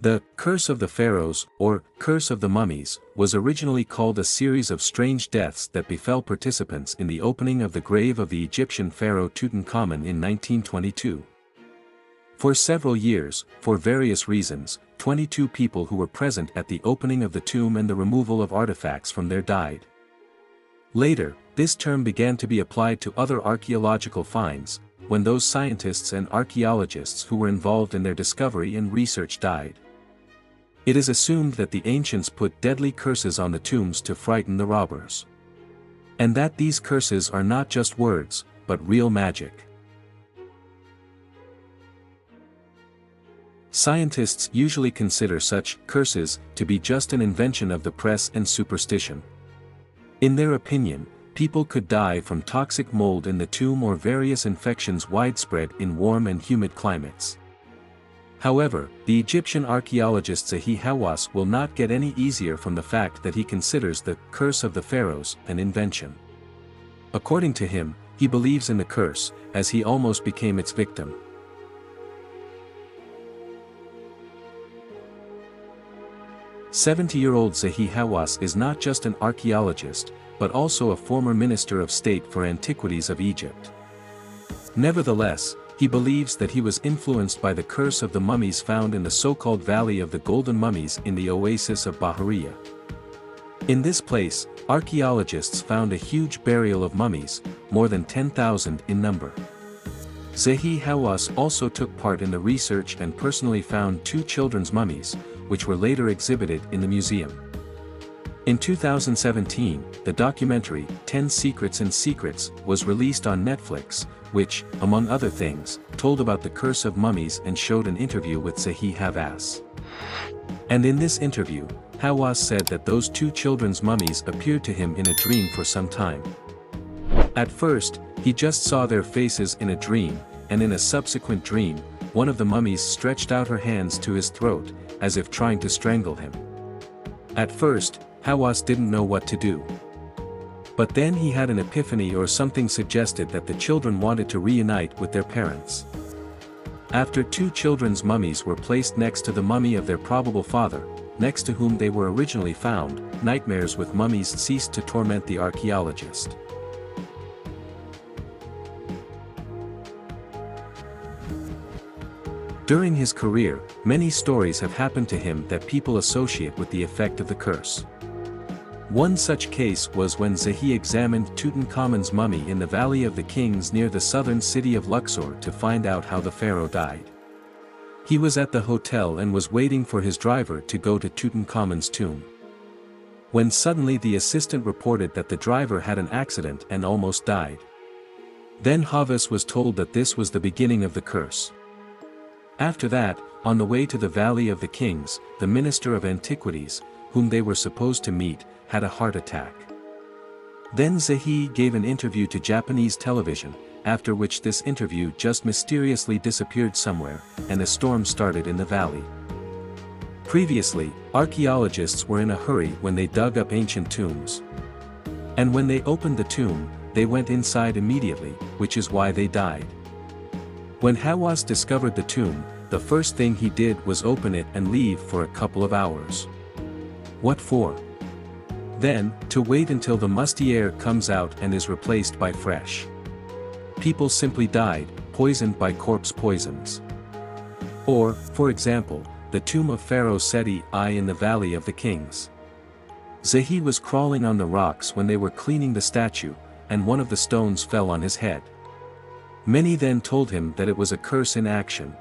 The Curse of the Pharaohs, or Curse of the Mummies, was originally called a series of strange deaths that befell participants in the opening of the grave of the Egyptian Pharaoh Tutankhamun in 1922. For several years, for various reasons, 22 people who were present at the opening of the tomb and the removal of artifacts from there died. Later, this term began to be applied to other archaeological finds, when those scientists and archaeologists who were involved in their discovery and research died. It is assumed that the ancients put deadly curses on the tombs to frighten the robbers. And that these curses are not just words, but real magic. Scientists usually consider such curses to be just an invention of the press and superstition. In their opinion, people could die from toxic mold in the tomb or various infections widespread in warm and humid climates. However, the Egyptian archaeologist Zahi Hawass will not get any easier from the fact that he considers the Curse of the Pharaohs an invention. According to him, he believes in the curse, as he almost became its victim. "70-year-old Zahi Hawass is not just an archaeologist, but also a former Minister of State for Antiquities of Egypt. Nevertheless, he believes that he was influenced by the curse of the mummies found in the so-called Valley of the Golden Mummies in the oasis of Bahariya. In this place, archaeologists found a huge burial of mummies, more than 10,000 in number. Zahi Hawass also took part in the research and personally found 2 children's mummies, which were later exhibited in the museum. In 2017, the documentary, 10 Secrets and Secrets, was released on Netflix, which, among other things, told about the curse of mummies and showed an interview with Zahi Hawass. And in this interview, Hawass said that those 2 children's mummies appeared to him in a dream for some time. At first, he just saw their faces in a dream, and in a subsequent dream, one of the mummies stretched out her hands to his throat, as if trying to strangle him. At first, Hawass didn't know what to do. But then he had an epiphany, or something suggested that the children wanted to reunite with their parents. After 2 children's mummies were placed next to the mummy of their probable father, next to whom they were originally found, nightmares with mummies ceased to torment the archaeologist. During his career, many stories have happened to him that people associate with the effect of the curse. One such case was when Zahi examined Tutankhamun's mummy in the Valley of the Kings near the southern city of Luxor to find out how the pharaoh died. He was at the hotel and was waiting for his driver to go to Tutankhamun's tomb, when suddenly the assistant reported that the driver had an accident and almost died. Then Hawass was told that this was the beginning of the curse. After that, on the way to the Valley of the Kings, the Minister of Antiquities, whom they were supposed to meet, had a heart attack. Then Zahi gave an interview to Japanese television, after which this interview just mysteriously disappeared somewhere, and a storm started in the valley. Previously, archaeologists were in a hurry when they dug up ancient tombs. And when they opened the tomb, they went inside immediately, which is why they died. When Hawass discovered the tomb, the first thing he did was open it and leave for a couple of hours. What for? Then, to wait until the musty air comes out and is replaced by fresh. People simply died, poisoned by corpse poisons. Or, for example, the tomb of Pharaoh Seti I in the Valley of the Kings. Zahi was crawling on the rocks when they were cleaning the statue, and one of the stones fell on his head. Many then told him that it was a curse in action.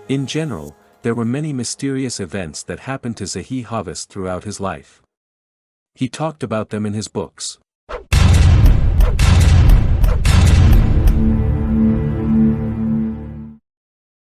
In general, there were many mysterious events that happened to Zahi Hawass throughout his life. He talked about them in his books.